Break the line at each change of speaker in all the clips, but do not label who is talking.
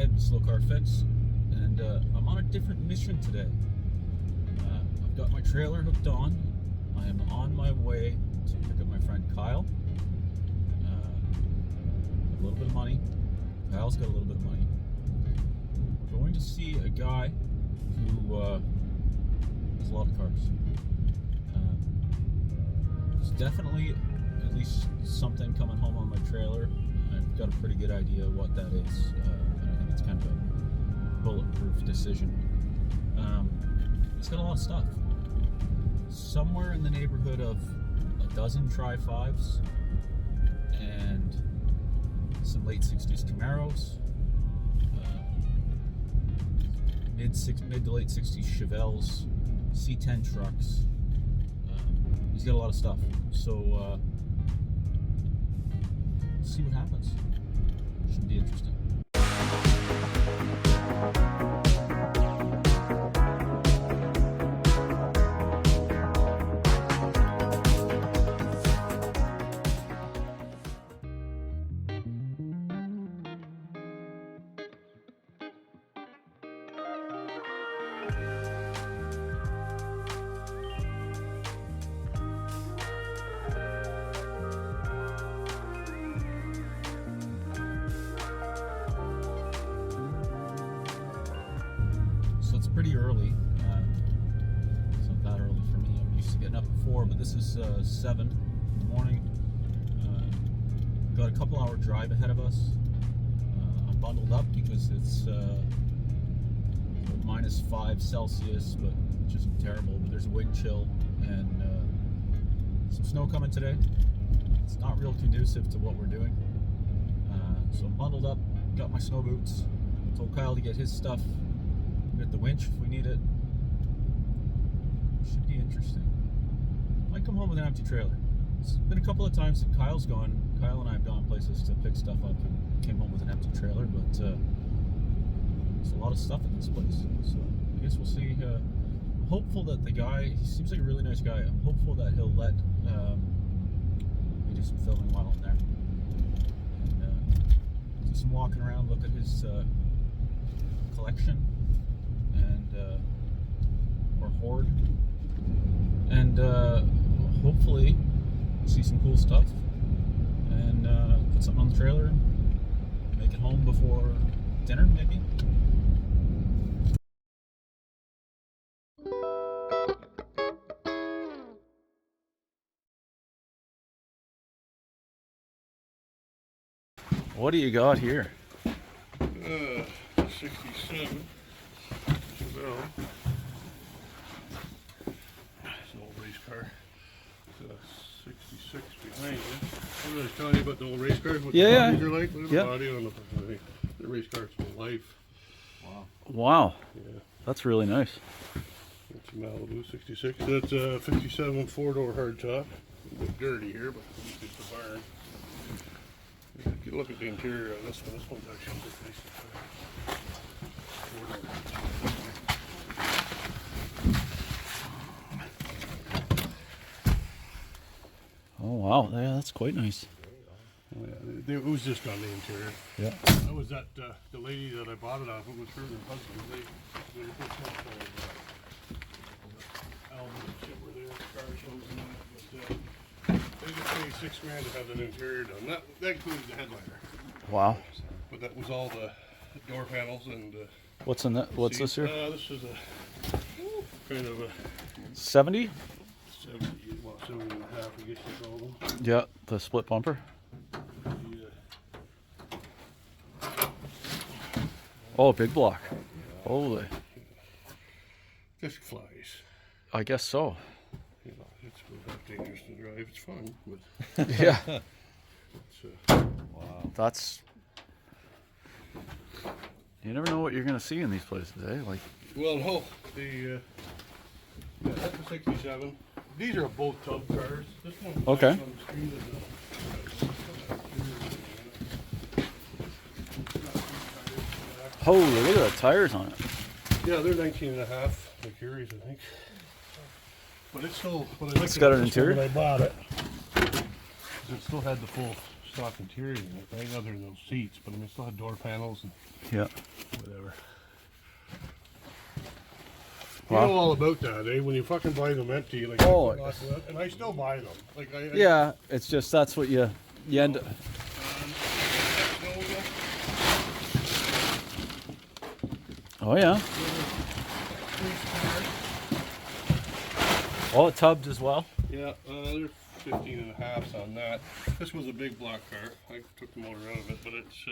Ed with Slow Car Fix, and I'm on a different mission today. I've got my trailer hooked on. I am on my way to pick up my friend Kyle. A little bit of money. Kyle's got a little bit of money. We're going to see a guy who has a lot of cars. There's definitely at least something coming home on my trailer. I've got a pretty good idea what that is. And I think it's kind of a bulletproof decision. It's got a lot of stuff. Somewhere in the neighborhood of a dozen Tri-fives and some late 60s Camaros, mid to late 60s Chevelles, C10 trucks. He's got a lot of stuff. So let's see what happens. Should be interesting. It's pretty early. It's not that early for me. I'm used to getting up at 4, but this is 7 in the morning. Got a couple hour drive ahead of us. I'm bundled up because it's -5 Celsius, which isn't terrible, but there's a wind chill and some snow coming today. It's not real conducive to what we're doing. So I'm bundled up, got my snow boots, told Kyle to get his stuff. Get the winch if we need it. Should be interesting. Might come home with an empty trailer. It's been a couple of times that Kyle and I have gone places to pick stuff up and came home with an empty trailer, but there's a lot of stuff in this place. So I guess we'll see. I'm hopeful that the guy, he seems like a really nice guy. I'm hopeful that he'll let me do some filming while I'm there. And do some walking around, look at his collection. Or hoard, and hopefully see some cool stuff and put something on the trailer and make it home before dinner maybe. What do you got here?
67 Chevelle. It's an old race car. It's a 66 behind you. What was I telling you about the old race cars? What the bodies are like? Look at the body on the race cars for life.
Wow.
Wow.
Yeah.
That's really nice.
It's a Malibu 66. That's a 57 4-door hardtop. A bit dirty here, but it's the barn. If you look at the interior of this one's actually pretty nice.
Oh wow, yeah, that's quite nice.
Oh, yeah. It was just on the interior.
Yeah.
That was that the lady that I bought it off. It was her and her husband. They were putting up albums and shit were there, car shows and that. But they just paid $6,000 to have that interior done. That included the headliner.
Wow.
But that was all the door panels and.
What's in that? What's this here?
This is a kind of a
70?
70, well, 70 and a half, I guess you call them.
Yeah, the split bumper. Oh, big block. Holy.
Disc flies.
I guess so.
You know, it's really not dangerous to drive. It's fun, but
Yeah.
it's,
Wow. That's. You never know what you're gonna see in these places, eh? Like.
well, no, the that's a 67. These are both tub cars. This one.
Okay.
On the screen
Holy, look at the tires on it.
yeah, they're 19 and a half. Mercury's, I think. But it's still. What I
It's got an interior?
When I bought it, it still had the full stock interior in it, right? Other than those seats, but I mean, it still had door panels and
Yeah.
whatever.
Wow.
You know all about that, eh? When you fucking buy them empty, like,
Oh.
and I still buy them. Like,
Yeah, it's just that's what you end up. Oh yeah. Oh, it tubbed as well.
Yeah, they're 15 and a half on that. This was a big block car. I took the motor out of it, but it's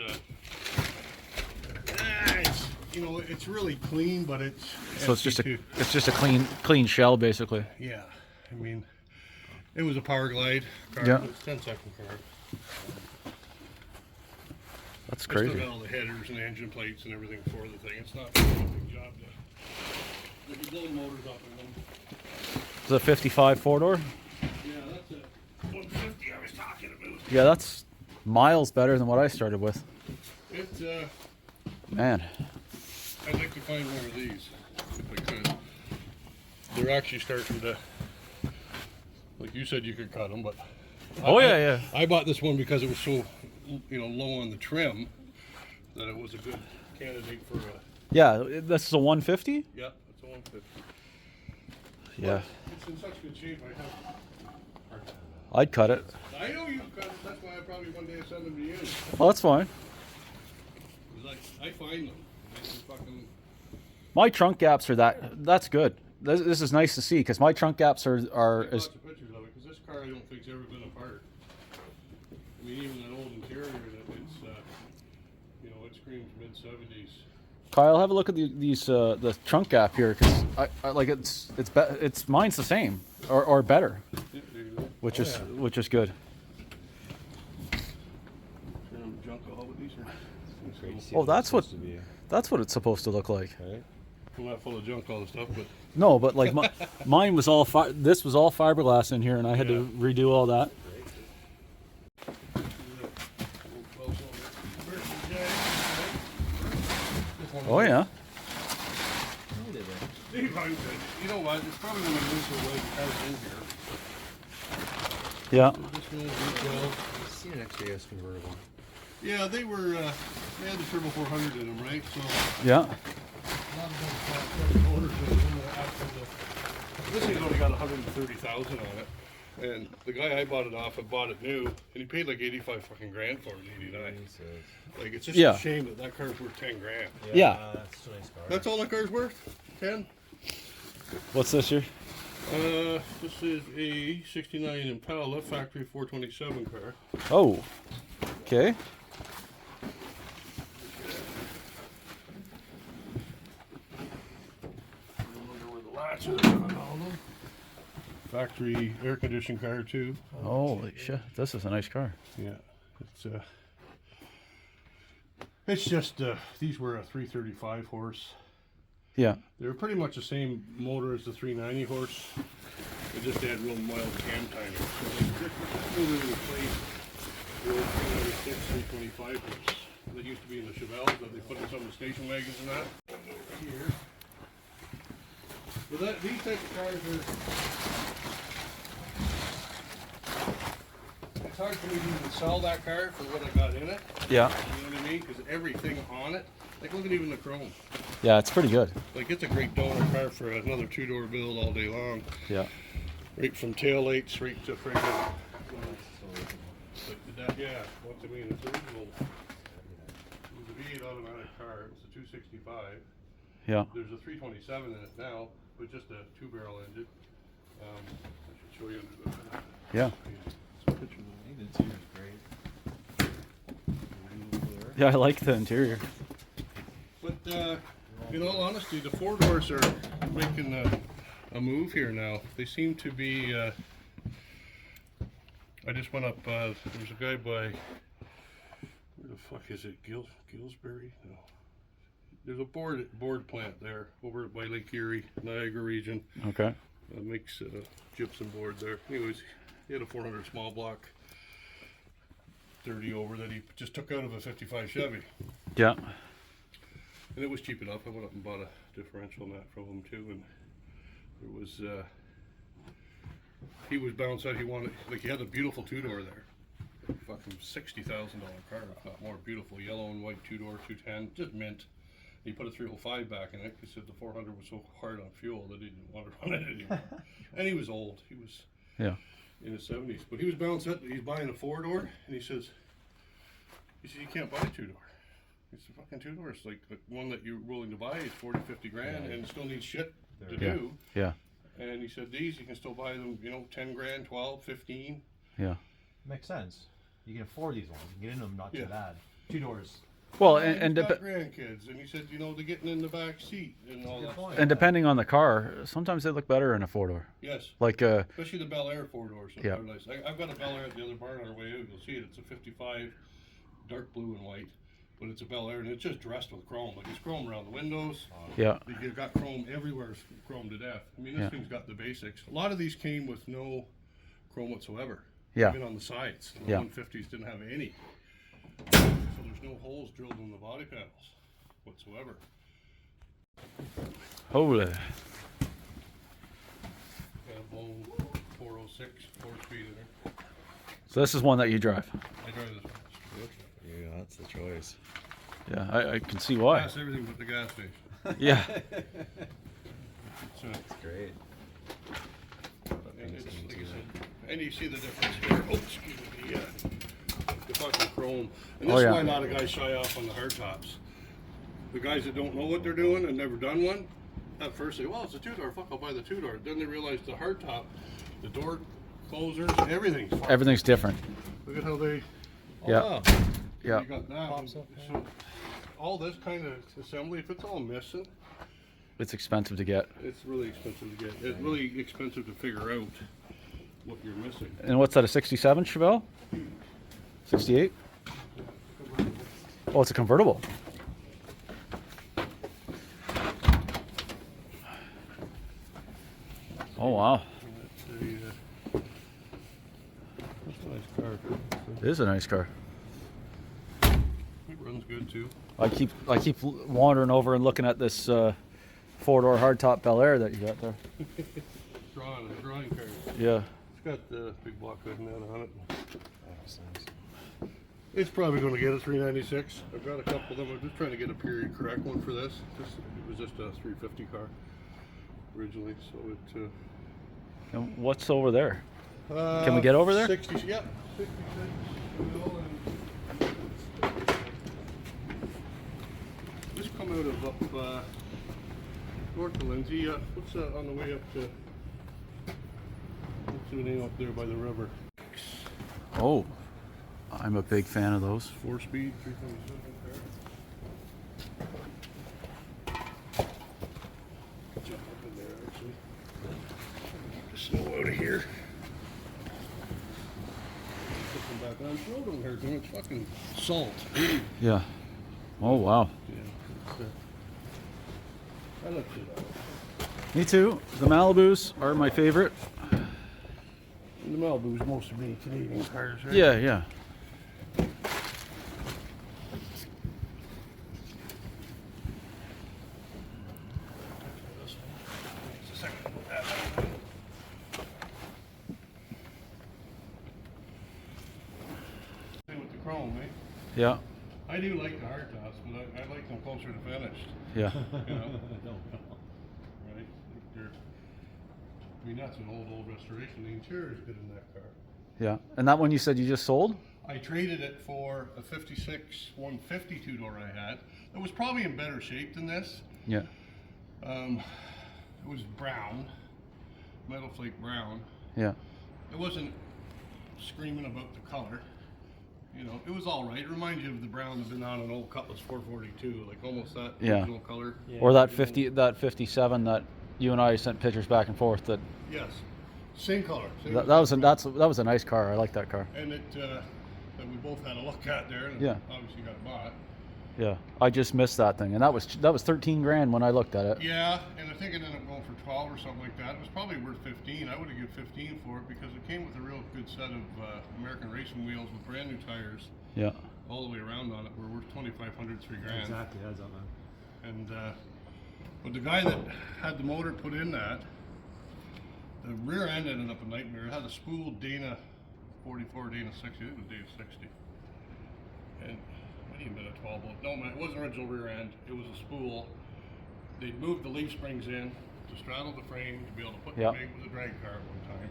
you know, it's really clean, but it's
So it's just a
empty too.
it's just a clean shell basically.
Yeah, I mean, it was a Power Glide car.
Yeah.
It was a 10-second car.
That's
I still
crazy.
got all the headers and engine plates and everything for the thing. It's not a big job to blow the motors up in them.
Is it a 55 four-door?
Yeah, that's a 150 I was talking about.
Yeah, that's miles better than what I started with.
It's
Man.
I'd like to find one of these if I could. They're actually starting to, like you said, you could cut them, but
Oh yeah.
I bought this one because it was so, low on the trim that it was a good candidate for a.
Yeah, this is a 150?
Yeah, it's a 150.
Yeah.
It's in such good shape.
I'd cut it.
I know you cut it. That's why I probably one day send them to you.
Well, that's fine.
'Cause I find them. They can fucking.
My trunk gaps are that's good. This is nice to see because my trunk gaps are
Take
as
lots of pictures of it because this car I don't think's ever been apart. I mean, even that old interior, it's it screams mid-70s.
Kyle, have a look at the trunk gap here because I like it's mine's the same or better,
Yeah, there you go.
which
Oh,
is
yeah.
which is good.
Junk all with these are.
Oh, that's what it's supposed to look like.
Right. I'm not full of junk, all the stuff, but
No, but like mine was all this was all fiberglass in here, and I had to redo all that. Oh yeah.
You know what? It's probably when we move the way the car's in here.
Yeah.
This one will do well.
See an XJS convertible.
Yeah, they were. They had the Turbo 400 in them, right? So.
Yeah.
This thing's only got 130,000 on it, and the guy I bought it off had bought it new, and he paid like 85 fucking grand for it in '89. Like, it's just
Yeah.
a shame that that car's worth 10 grand.
Yeah.
That's a nice car.
That's all that car's worth? 10?
What's this here?
This is a '69 Impala factory 427 car.
Oh. Okay.
I wonder where the latches are on them. Factory air conditioned car too.
Holy shit! This is a nice car.
Yeah, it's just these were a 335 horse.
Yeah.
They were pretty much the same motor as the 390 horse. They just had real mild cam timing. So this motor replaced the old 396 325 horse that used to be in the Chevelles that they put in some of the station wagons and that. Here. But these type of cars are. It's hard for me to even sell that car for what I got in it.
Yeah.
You know what I mean? Because everything on it, like look at even the chrome.
Yeah, it's pretty good.
Like it's a great donor car for another two-door build all day long.
Yeah.
Right from tail lights right to friggin'. Yeah, what's I mean? It's original. It was a V8 automatic car. It was a 265.
Yeah.
There's a 327 in it now, with just a two-barrel engine. I should show you under the.
Yeah.
Some pictures of
The interior's great.
Yeah, I like the interior.
But in all honesty, the four-doors are making a move here now. They seem to be. I just went up. There's a guy by. Where the fuck is it? Gillsbury? No. There's a board plant there over by Lake Erie, Niagara region.
Okay.
Makes gypsum board there. Anyways, he had a 400 small block 30 over that he just took out of a 55 Chevy.
Yeah.
And it was cheap enough. I went up and bought a differential mat from him too, and there was he was bounced out. He wanted, like, he had a beautiful two-door there, fucking $60,000 car, if not more. Beautiful yellow and white 2-door 210, just mint. He put a 305 back in it. He said the 400 was so hard on fuel that he didn't want to run it anymore. And he was old. He was in his 70s, but he was balanced out. He's buying a 4-door, and he says, you can't buy a 2-door. It's a fucking 2-door. It's like the one that you're willing to buy is 40, 50 grand, and still needs shit to do.
Yeah.
And he said these you can still buy them, you know, 10 grand, 12, 15.
Yeah.
Makes sense. You can afford these ones. You can get in them, not too bad. 2 doors.
Well,
and he's got grandkids, and he said, you know, they're getting in the back seat and all that stuff.
and depending on the car, sometimes they look better in a 4-door.
Yes.
Like
especially the Belair 4-doors.
Yeah.
Nice. I've got a Belair at the other barn on our way out. You'll see it. It's a 55, dark blue and white, but it's a Belair, and it's just dressed with chrome. Like, it's chrome around the windows.
Yeah.
You've got chrome everywhere, chrome to death. I mean, this thing's got the basics. A lot of these came with no chrome whatsoever.
Yeah.
Even on the sides. The 150s didn't have any. So there's no holes drilled in the body panels whatsoever.
Holy.
Got a blown 406 4-speed in there.
So this is one that you drive.
I drive this one.
Yeah, that's the choice.
Yeah, I can see why.
That's everything but the gas station.
Yeah.
So,
It's great.
and, it's, like I said, and you see the difference here. Oh, excuse me. The fucking chrome. And this is why a lot of guys shy off on the hardtops. The guys that don't know what they're doing and never done one, at first say, well, it's a 2-door. Fuck, I'll buy the 2-door. Then they realize the hardtop, the door closers, everything's
different.
Look at how they.
Yeah. Yeah.
You got that. So all this kind of assembly, if it's all missing,
It's expensive to get.
it's really expensive to get. It's really expensive to figure out what you're missing.
And what's that, a 67 Chevelle? 68? Oh, it's a convertible. Oh, wow.
That's a nice car.
It is a nice car.
It runs good too.
I keep wandering over and looking at this 4-door hardtop Belair that you got there.
Drawing car.
Yeah.
It's got the big block hood and that on it.
That's nice.
It's probably going to get a 396. I've got a couple of them. I'm just trying to get a period correct one for this. It was just a 350 car originally, so it.
And what's over there? Can we get over there?
60. Yep. 66. Just come out of up north of Lindsay. What's on the way up to? What's the name up there by the river?
Oh, I'm a big fan of those.
4-speed, 327 car. Jump up in there actually. Get the snow out of here. Put them back on. Road over here, doing it's fucking salt.
Yeah. Oh, wow.
Yeah. I looked it up.
Me too. The Malibus are my favorite.
The Malibu's mostly Canadian cars, right?
Yeah, yeah.
Same with the chrome, eh?
Yeah.
I do like the hardtops, but I like them closer to finished.
Yeah.
You know? Right? I mean, that's an old restoration. The interior is good in that car.
Yeah. And that one you said you just sold?
I traded it for a 56 150 2-door I had. It was probably in better shape than this.
Yeah.
It was brown, metal flake brown.
Yeah.
It wasn't screaming about the color. You know, it was all right. It reminds you of the brown that's been on an old Cutlass 442, like almost that original color.
Yeah. Or that 57 that you and I sent pictures back and forth. That
Yes, same color. Same
that was a nice car. I like that car.
And it that we both had a look at there, and obviously got bought.
Yeah. I just missed that thing, and that was 13 grand when I looked at it.
Yeah, and I think it ended up going for 12 or something like that. It was probably worth 15. I would have given 15 for it because it came with a real good set of American racing wheels with brand new tires.
Yeah.
All the way around on it. Were worth 2,500, $3 grand.
Exactly, that's on that.
And but the guy that had the motor put in that, the rear end ended up a nightmare. It had a spooled Dana 44, Dana 60. I think it was Dana 60. And it might even been a 12 bolt. No, man, it wasn't original rear end. It was a spool. They'd moved the leaf springs in to straddle the frame to be able to put the big with a drag car at one time.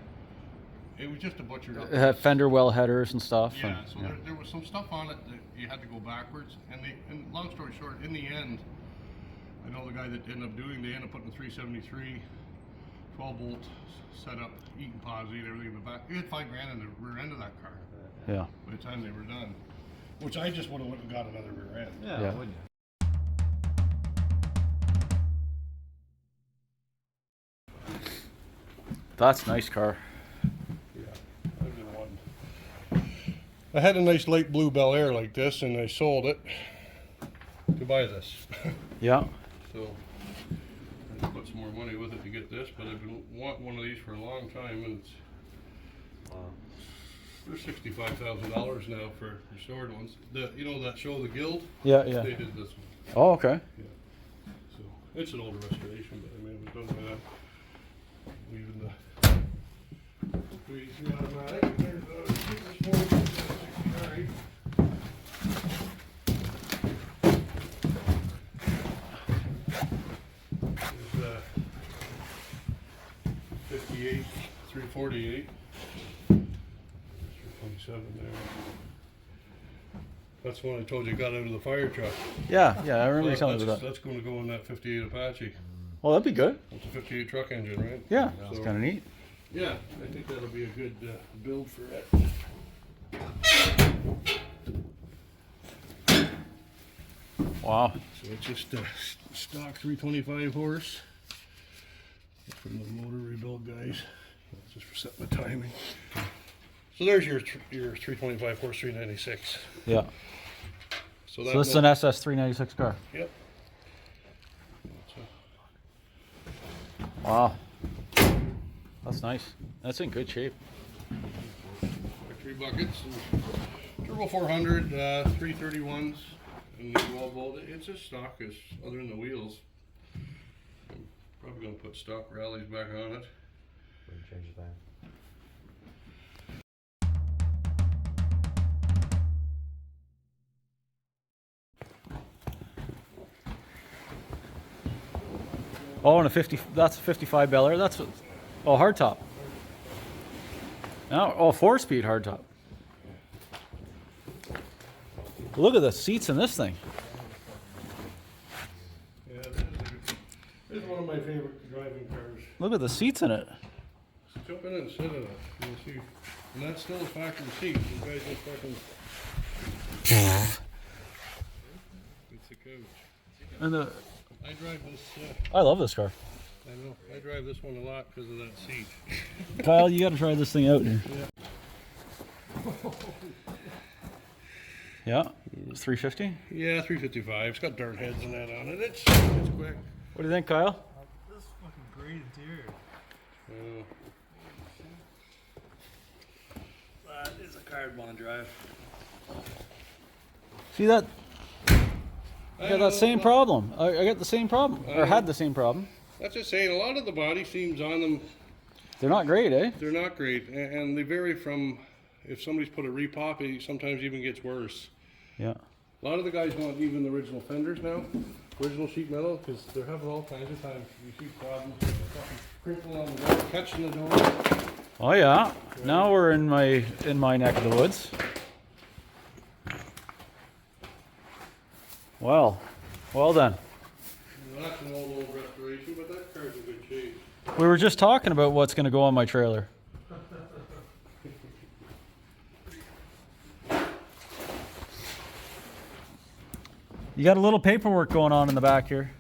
It was just a butchered up.
It had fender well headers and stuff.
Yeah,
and,
so there was some stuff on it that you had to go backwards. And long story short, in the end, I know the guy that ended up they ended up putting a 373 12 bolt setup, eating posi, everything in the back. He had $5 grand in the rear end of that car.
Yeah.
By the time they were done, which I just would have went and got another rear end.
Yeah, wouldn't you?
That's a nice car.
Yeah, I did one. I had a nice light blue Belair like this, and I sold it to buy this.
Yeah.
So I put some more money with it to get this, but I've been wanting one of these for a long time, and it's they're $65,000 now for restored ones. You know that show, The Guild?
Yeah.
They did this one.
Oh, okay.
Yeah. So it's an older restoration, but I mean, we've done by that. Leaving the 3 automatic. There's a super sport 69. There's 58, 348. 327 there. That's the one I told you got out of the fire truck.
Yeah, I remember you
So
telling me about that.
that's going to go in that 58 Apache.
Well, that'd be good.
It's a 58 truck engine, right?
Yeah,
So,
it's kind of neat.
yeah, I think that'll be a good build for it.
Wow.
So it's just a stock 325 horse from the motor rebuild guys. That's just for setting the timing. So there's your 325 horse 396.
Yeah.
So
So this is an SS 396 car.
Yep.
Wow. That's nice. That's in good shape.
3 buckets, and turbo 400, 331s, and the 12 volt. It's just stock, is other than the wheels. I'm probably going to put stock rallies back on it.
Wouldn't change a thing.
Oh, and that's a 55 Bel Air. That's hardtop. Now, 4-speed hardtop. Look at the seats in this thing.
Yeah, this is one of my favorite driving cars.
Look at the seats in it.
Just jump in and sit in it. You'll see. And that's still a factory seat. You guys just fucking. It's a coach.
And
I drive this.
I love this car.
I know. I drive this one a lot because of that seat.
Kyle, you got to try this thing out here. Yeah, it's 350.
Yeah, 355. It's got dart heads and that on it. It's quick.
What do you think, Kyle?
This is fucking great interior. That is a car I'd want to drive.
See that? I got that same problem. I got the same problem, or had the same problem.
That's just saying, a lot of the body seams on them,
They're not great, eh?
they're not great, and they vary from, if somebody's put a repop, it sometimes even gets worse.
Yeah.
A lot of the guys want even the original fenders now, original sheet metal, because they're having all kinds of times. You see problems with the fucking crinkle on the door, catching the door.
Oh yeah. Now we're in my neck of the woods. Well done.
That's an old restoration, but that car's in good shape.
We were just talking about what's going to go on my trailer. You got a little paperwork going on in the back here.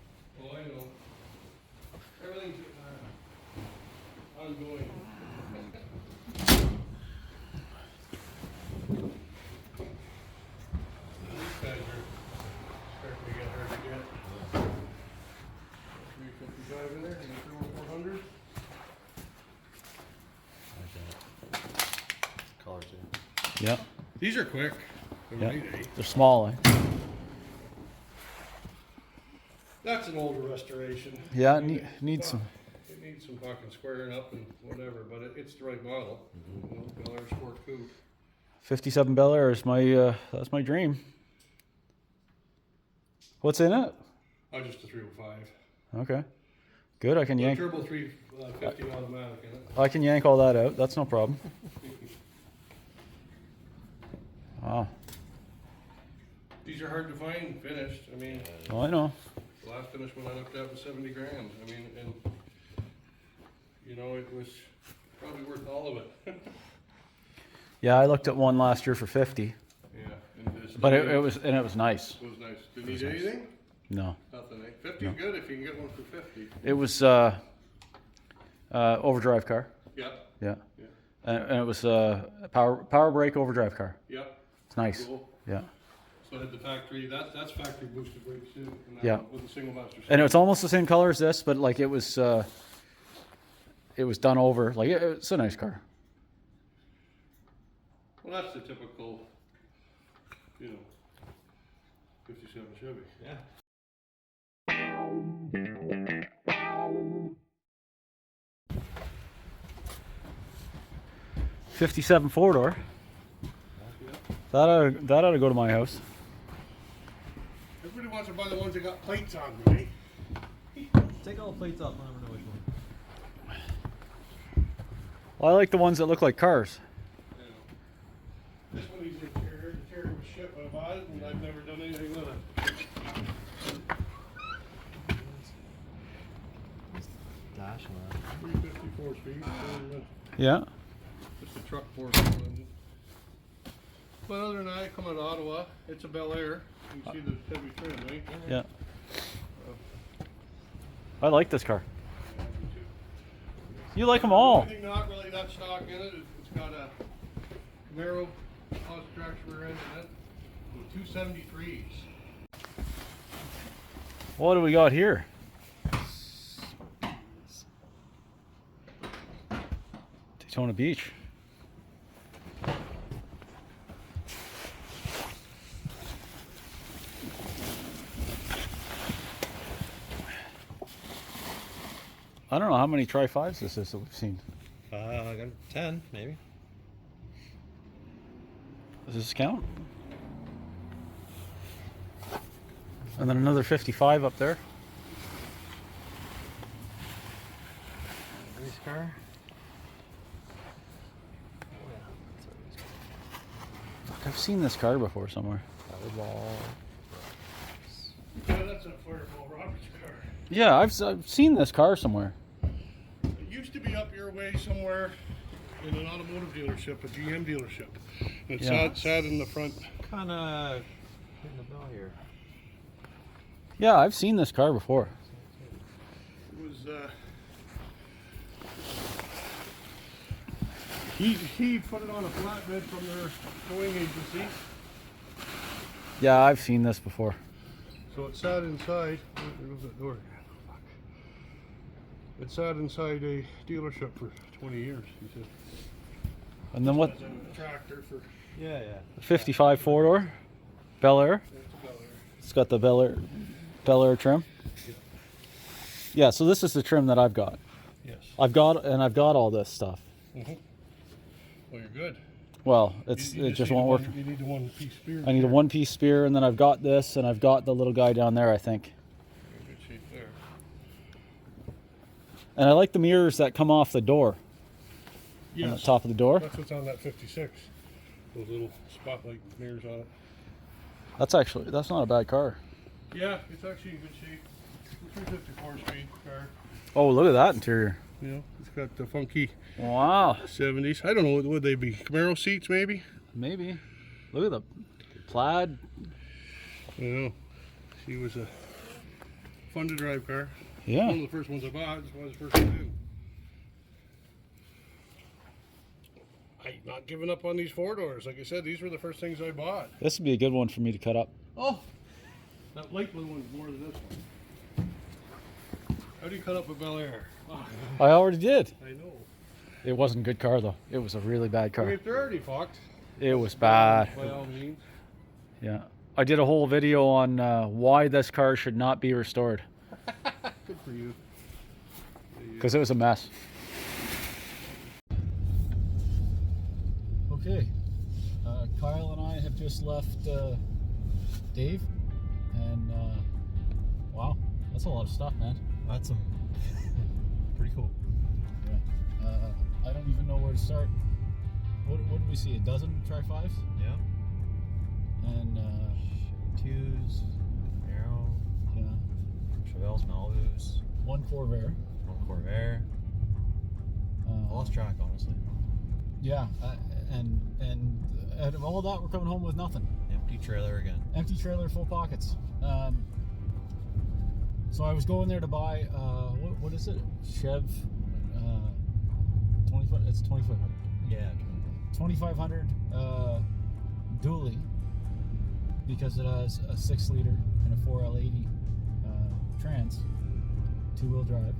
Oh, I know. Everything's ongoing. These guys are starting to get hard to get. 355 in there, and you throw 400.
Color too.
Yeah.
These are quick.
Yeah. They're small, eh?
That's an older restoration.
Yeah, it needs some.
It needs some fucking squaring up and whatever, but it's the right model. You know, Belair Sport Coupe.
57 Belair is my that's my dream. What's in it?
Oh, just a 305.
Okay, good. I can yank.
Turbo 350 automatic in it.
I can yank all that out. That's no problem. Wow.
These are hard to find finished. I mean,
Well, I know.
the last finished one I looked at was 70 grand. I mean, and you know, it was probably worth all of it.
Yeah, I looked at one last year for 50,
Yeah, and
but it was nice.
It was nice. Do you need anything?
No,
Nothing. Eh? 50 is good if you can get one for 50.
it was overdrive car.
Yeah.
Yeah,
Yeah.
and it was power brake overdrive car.
Yeah.
It's nice.
Cool.
Yeah,
So I had the factory. That's factory boosted brakes too. And that
Yeah.
With a single master.
and it's almost the same color as this, but like it was done over. Like it's a nice car.
Well, that's the typical, you know, 57 Chevy.
Yeah.
57 4-door. That ought to go to my house.
Everybody wants to buy the ones that got plates on them, right?
Take all the plates off. I'll never know which one.
Well, I like the ones that look like cars.
You know. This one needs an interior. The interior was shit when I bought it, and I've never done anything with it.
Dash on that.
354 speed.
Yeah.
Just a truck four-wheel engine. But other than that, I come out of Ottawa. It's a Belair. You can see the heavy trim, right?
Yeah. I like this car.
Yeah, me too.
You like them all.
Anything not really that stock in it. It's got a Camaro positive traction rear end in it with 273s.
What do we got here? Daytona Beach. I don't know how many Tri-fives this is that we've seen.
I got 10, maybe.
Does this count? And then another 55 up there.
Race car.
Fuck, I've seen this car before somewhere.
Powerball.
Yeah, that's a Fireball Roberts car.
Yeah, I've seen this car somewhere.
It used to be up your way somewhere in an automotive dealership, a GM dealership. And it
Yeah.
sat in the front.
Kind of hitting the bell here.
Yeah, I've seen this car before.
It was, he put it on a flatbed from their towing agency.
Yeah, I've seen this before.
So it sat inside. There goes that door again. Fuck. It sat inside a dealership for 20 years, he said.
And then what?
As a tractor for.
Yeah, yeah.
55 4-door, Belair.
It's a Belair.
It's got the Belair trim. Yeah, so this is the trim that I've got.
Yes.
I've got all this stuff.
Mm-hmm. Well, you're good.
Well, it
You
just
need
won't work.
You need the one-piece spear.
I need a one-piece spear, and then I've got this, and I've got the little guy down there, I think.
You're in good shape there.
And I like the mirrors that come off the door. On the
Yes.
top of the door.
That's what's on that 56. Those little spotlight mirrors on it.
That's not a bad car.
Yeah, it's actually in good shape. 354 speed car.
Oh, look at that interior.
You know, it's got the funky
Wow.
70s. I don't know, what would they be? Camaro seats, maybe?
Maybe. Look at the plaid.
I don't know. She was a fun to drive car.
Yeah.
One of the first ones I bought. This was the first one. I'm not giving up on these four-doors. Like I said, these were the first things I bought.
This would be a good one for me to cut up.
Oh! That light blue one's more than this one. How do you cut up a Belair? Oh,
I already did.
I know.
It wasn't a good car, though. It was a really bad
I mean,
car.
if they're already fucked,
It was bad.
by all means.
Yeah. I did a whole video on why this car should not be restored.
Good for you.
because it was a mess. Okay, Kyle and I have just left Dave, and wow, that's a lot of stuff, man.
That's some pretty cool.
Yeah. I don't even know where to start. What did we see? A dozen Tri-fives?
Yeah.
And
Chevy 2s, Camaro,
yeah,
Chevelles, Malibus,
one Corvair.
one Corvair. I lost track, honestly.
Yeah, and out of all that, we're coming home with nothing.
Empty trailer again.
Empty trailer, full pockets. So I was going there to buy what is it? Chev 25. It's 2500.
Yeah.
2500 dually, because it has a 6-liter and a 4L80 trans, 2-wheel drive.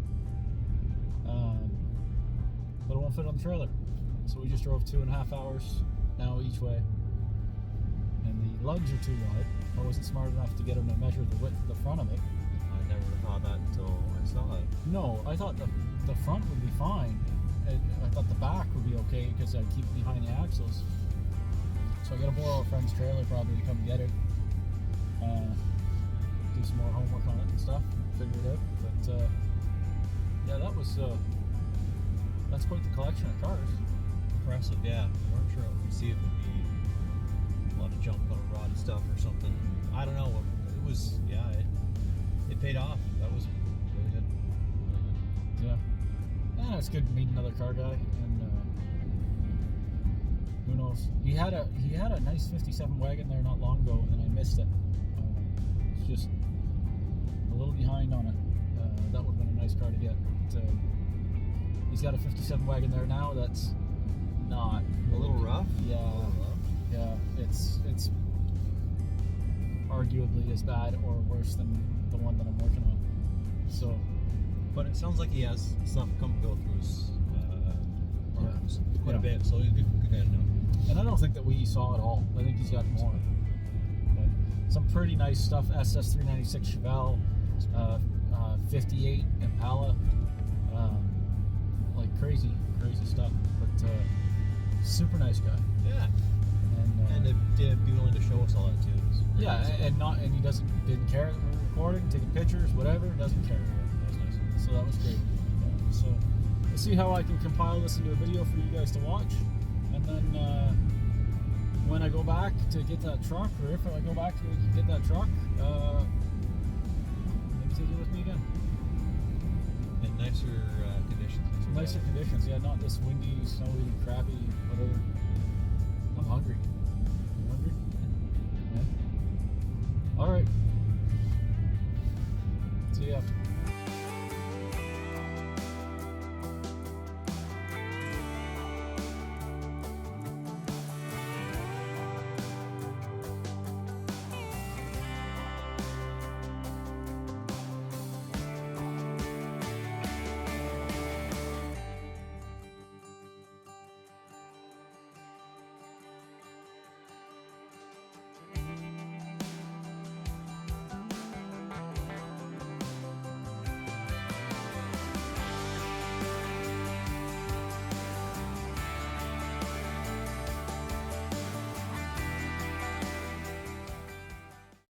But it won't fit on the trailer, so we just drove 2.5 hours now each way. And the lugs are too wide. I wasn't smart enough to get them to measure the width of the front of it.
I never thought that until I saw it.
No, I thought the front would be fine. I thought the back would be okay because I keep behind the axles. So I gotta borrow a friend's trailer probably to come get it. Do some more homework on it and stuff, figure it out. But yeah, that's quite the collection of cars.
Impressive, yeah. We weren't sure what we'd see. If it would be a lot of junk on a rod and stuff or something. I don't know. It was, yeah, it paid off. That was really good. Really good.
Yeah. And it's good to meet another car guy, and who knows? He had a nice 57 wagon there not long ago, and I missed it. It's just a little behind on it. That would have been a nice car to get. He's got a 57 wagon there now that's not
A little rough?
Yeah,
A little rough.
yeah. It's arguably as bad or worse than the one that I'm working on. So.
But it sounds like he has stuff go through his arms quite a bit, so he's a good guy to know.
And I don't think that we saw it all. I think he's got more. But some pretty nice stuff. SS396 Chevelle, 58 Impala, like crazy stuff. But super nice guy.
Yeah. And they'd be willing to show us all that too.
Yeah, and he didn't care that we were recording, taking pictures, whatever. Doesn't care.
That was nice.
So that was great. Yeah, so we'll see how I can compile this into a video for you guys to watch, and then when I go back to get that truck, or if I go back to get that truck, maybe take it with me again.
In nicer conditions.
Nicer conditions, yeah, not this windy, snowy, crappy, whatever